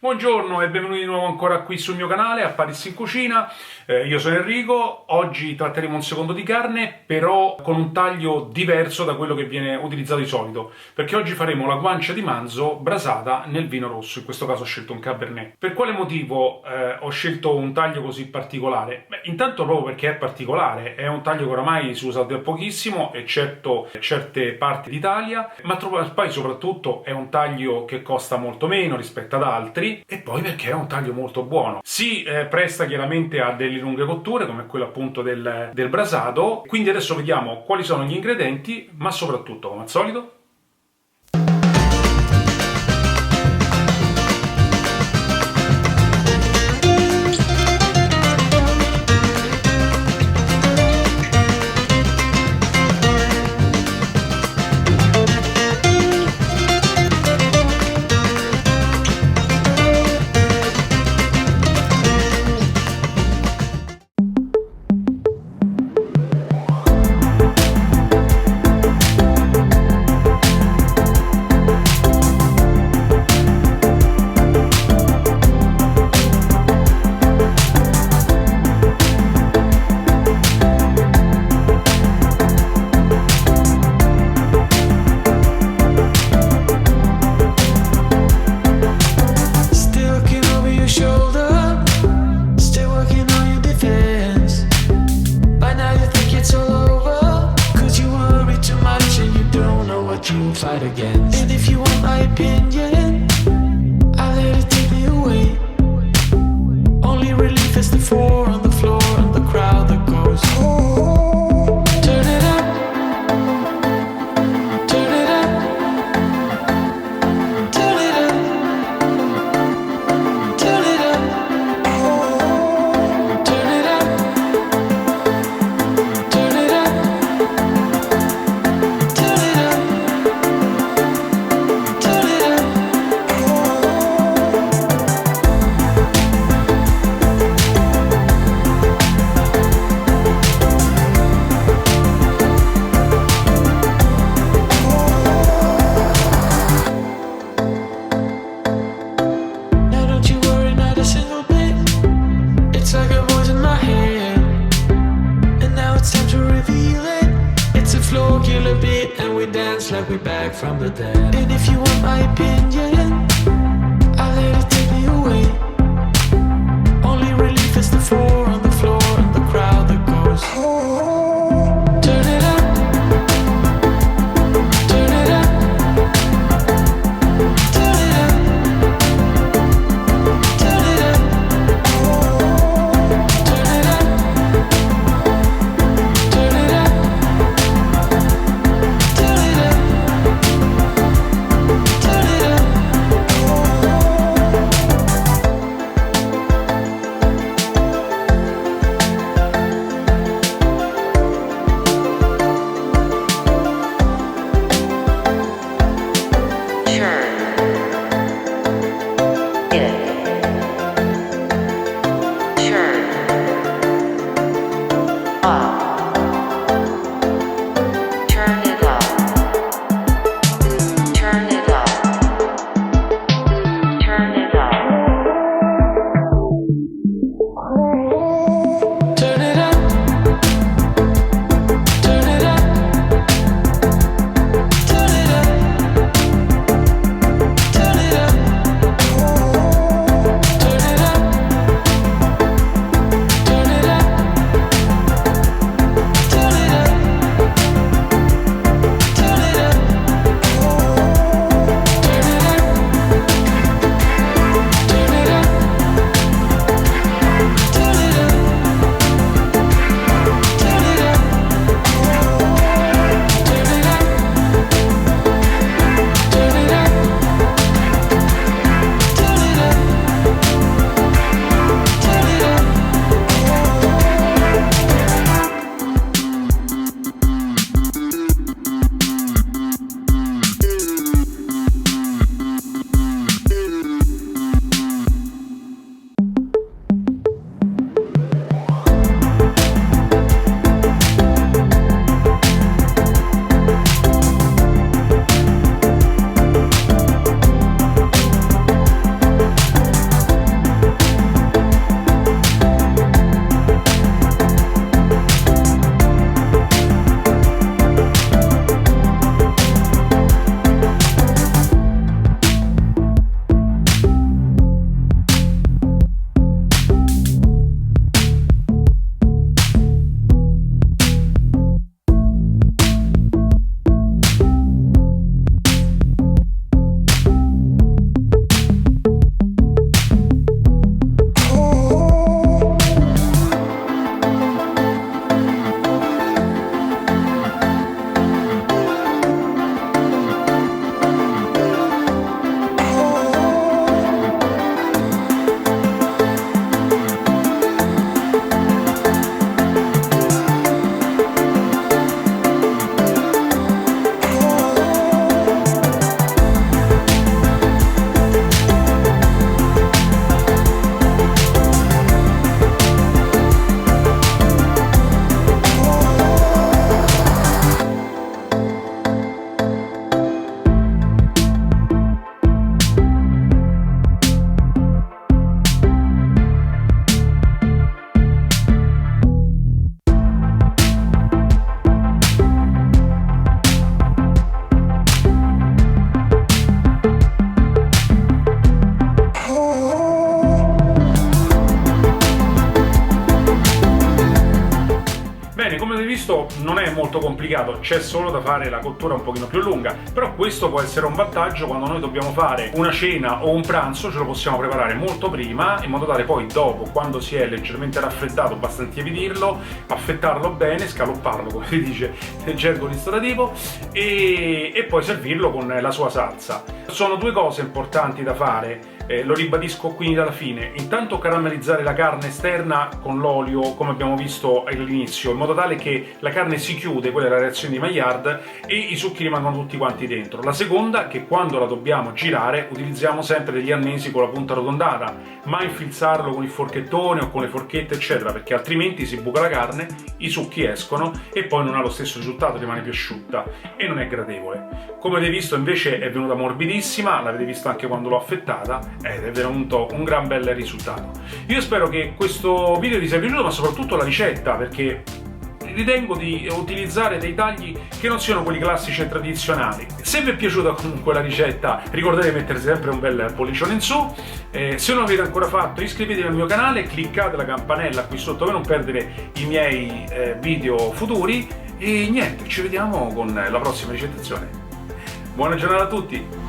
Buongiorno e benvenuti di nuovo ancora qui sul mio canale a Paris in Cucina. Io sono Enrico. Oggi tratteremo un secondo di carne, però con un taglio diverso da quello che viene utilizzato di solito, perché oggi faremo la guancia di manzo brasata nel vino rosso. In questo caso ho scelto un Cabernet. Per quale motivo ho scelto un taglio così particolare? Intanto proprio perché è particolare, è un taglio che oramai si usa da pochissimo, eccetto certe parti d'Italia, ma poi soprattutto è un taglio che costa molto meno rispetto ad altri, e poi perché è un taglio molto buono. Si presta chiaramente a delle lunghe cotture, come quello appunto del brasato. Quindi adesso vediamo quali sono gli ingredienti, ma soprattutto, come al solito, you fight against. And if you want my opinion, I let it take me away. Only relief is the four on the floor and the crowd that goes, oh, turn it up, turn it up, turn it up, turn it up, oh, turn it up, turn it up, turn it up. Like we're back from the dead. And if you want my opinion, I let it take me away. Only relief is the four on the floor and the crowd that goes, oh, turn it up, turn it up, turn it up, turn it up, oh, turn it up, turn it up. Turn it up. è molto complicato, c'è solo da fare la cottura un pochino più lunga, però questo può essere un vantaggio quando noi dobbiamo fare una cena o un pranzo, ce lo possiamo preparare molto prima, in modo tale poi dopo, quando si è leggermente raffreddato, basta intiepidirlo, affettarlo bene, scalopparlo come si dice nel gergo ristorativo, e poi servirlo con la sua salsa. Sono due cose importanti da fare. Lo ribadisco qui dalla fine: intanto caramellizzare la carne esterna con l'olio, come abbiamo visto all'inizio, in modo tale che la carne si chiude, quella è la reazione di Maillard, e i succhi rimangono tutti quanti dentro. La seconda, che quando la dobbiamo girare utilizziamo sempre degli annesi con la punta arrotondata, mai infilzarlo con il forchettone o con le forchette eccetera, perché altrimenti si buca la carne, i succhi escono e poi non ha lo stesso risultato, rimane più asciutta e non è gradevole. Come avete visto invece è venuta morbidissima, l'avete visto anche quando l'ho affettata, ed è venuto un gran bel risultato. Io spero che questo video vi sia piaciuto, ma soprattutto la ricetta, perché ritengo di utilizzare dei tagli che non siano quelli classici e tradizionali. Se vi è piaciuta comunque la ricetta, ricordate di mettere sempre un bel pollicione in su. Se non l'avete ancora fatto, iscrivetevi al mio canale, cliccate la campanella qui sotto per non perdere i miei video futuri, e niente, ci vediamo con la prossima ricettazione. Buona giornata a tutti!